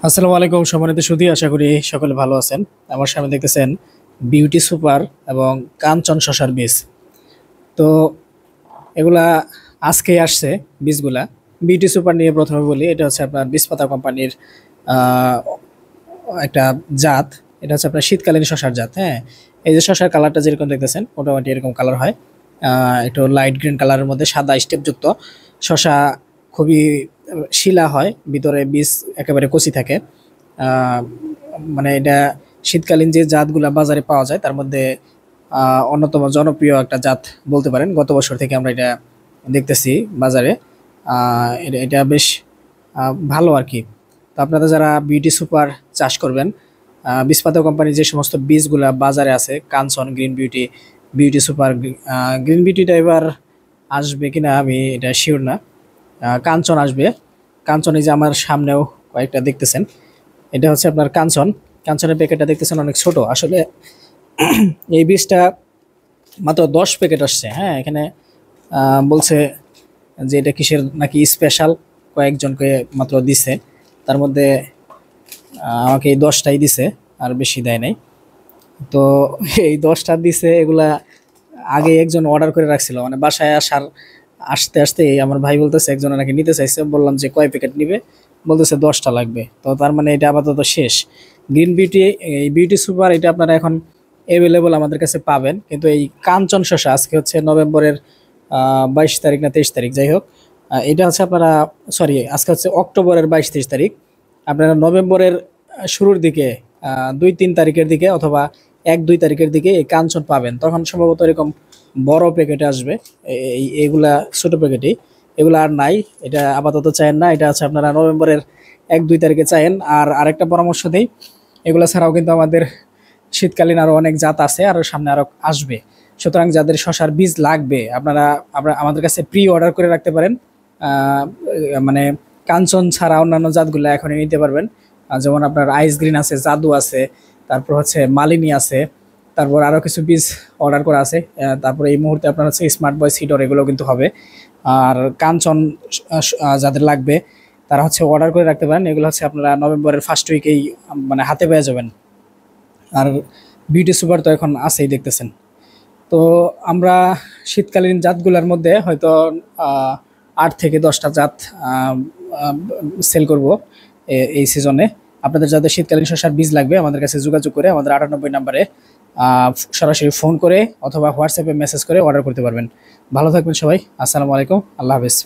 আসসালামু আলাইকুম সম্মানিত সুধী, আশা করি সকলে ভালো আছেন। আমার সামনে দেখতেছেন বিউটি সুপার এবং কাঞ্চন শশার বীজ। তো এগুলা আজকে আসছে বীজগুলা। বিউটি সুপার নিয়ে প্রথমে বলি, এটা হচ্ছে আপনার বীজপাতা কোম্পানির আহ, একটা জাত। এটা হচ্ছে আপনার শীতকালীন শশার জাত। হ্যাঁ, এই যে শশার কালারটা যেরকম দেখতেছেন মোটামুটি এরকম কালার হয়। একটু লাইট গ্রিন কালারের মধ্যে সাদা স্টেপযুক্ত শশা। খুবই শিলা হয়, ভিতরে বীজ একেবারে কচি থাকে। আহ, মানে এটা শীতকালীন যে জাতগুলা বাজারে পাওয়া যায় তার মধ্যে অন্যতম জনপ্রিয় একটা জাত বলতে পারেন। গত বছর থেকে আমরা এটা দেখতেছি বাজারে। এটা বেশ ভালো আর কি। তো আপনারা যারা বিউটি সুপার চাষ করবেন, বীজপাতা কোম্পানির যে সমস্ত বীজগুলা বাজারে আছে, Kanchan, green beauty, beauty super, green বিউটিটা এবার আসবে কিনা আমি এটা শিওর না। কাঞ্চন আসবে। কাঞ্চন এই যে আমার সামনেও কয়েকটা দেখতেছেন, এটা হচ্ছে আপনার কাঞ্চন। কাঞ্চনের প্যাকেটটা দেখতেছেন অনেক ছোট আসলে। এই বীজটা মাত্র 10 প্যাকেট আসছে। হ্যাঁ, এখানে বলছে যে এটা কিসের নাকি স্পেশাল, কয়েকজনকে মাত্র দিছে। তার মধ্যে আমাকে এই 10টাই দিছে, আর বেশি দেয় নাই। তো এই 10টা দিছে, এগুলা আগে একজন অর্ডার করে রাখছিল, মানে বাসায় আসতে আসতে আমার ভাই বলতেছে একজন নাকি নিতে চাইছে। বললাম যে কয় প্যাকেট নিবে, বলতেছে 10টা লাগবে। তো তার মানে এটা আপাতত শেষ। গ্রিন বিউটি, এই বিউটি সুপার, এটা আপনারা এখন অ্যাভেলেবল আমাদের কাছে পাবেন। কিন্তু এই কাঞ্চন শসা আজকে হচ্ছে নভেম্বরের 22 তারিখ না 23 তারিখ, যাই হোক, এটা হচ্ছে আপনারা, সরি, আজকে হচ্ছে অক্টোবরের 22-23 তারিখ। আপনারা নভেম্বরের শুরুর দিকে 2-3 তারিখের দিকে অথবা 1-2 তারিখের দিকে এই কাঞ্চন পাবেন। তখন সম্ভবত এরকম বড় প্যাকেটে আসবে। এইগুলা ছোট প্যাকেটেই, এগুলো আর নাই। এটা আপাতত চায়েন না, এটা হচ্ছে আপনারা নভেম্বরের 1-2 তারিখে চায়েন। আর আরেকটা পরামর্শ দেই, এগুলো ছাড়াও কিন্তু আমাদের শীতকালীন আরো অনেক জাত আছে, আরো সামনে আরো আসবে। সুতরাং যাদের শশার বীজ লাগবে আপনারা আমাদের কাছে প্রি অর্ডার করে রাখতে পারেন। মানে কাঞ্চন ছাড়া অন্যান্য জাতগুলো এখনই নিতে পারবেন। যেমন আপনার আইস গ্রিন আছে, জাদু আছে, তারপর হচ্ছে মালিনী আছে, তারপর আরও কিছু বীজ অর্ডার করা আছে। তারপরে এই মুহূর্তে আপনার হচ্ছে স্মার্ট বয় সিডর, এগুলো কিন্তু হবে। আর কাঞ্চন যাদের লাগবে তারা হচ্ছে অর্ডার করে রাখতে পারেন। এগুলো হচ্ছে আপনারা নভেম্বরের ফার্স্ট উইকেই মানে হাতে পেয়ে যাবেন। আর বিউটি সুপার তো এখন আছেই দেখতেছেন। তো আমরা শীতকালীন জাতগুলোর মধ্যে হয়তো 8 থেকে 10টা জাত সেল করব এই সিজনে। আপনাদের যাদের শীতকালীন শসার বীজ লাগবে আমাদের কাছে যোগাযোগ করে আমাদের 98 নাম্বারে সরাসরি ফোন করে অথবা হোয়াটসঅ্যাপে মেসেজ করে অর্ডার করতে পারবেন। ভালো থাকবেন সবাই। আসসালামু আলাইকুম, আল্লাহ হাফেজ।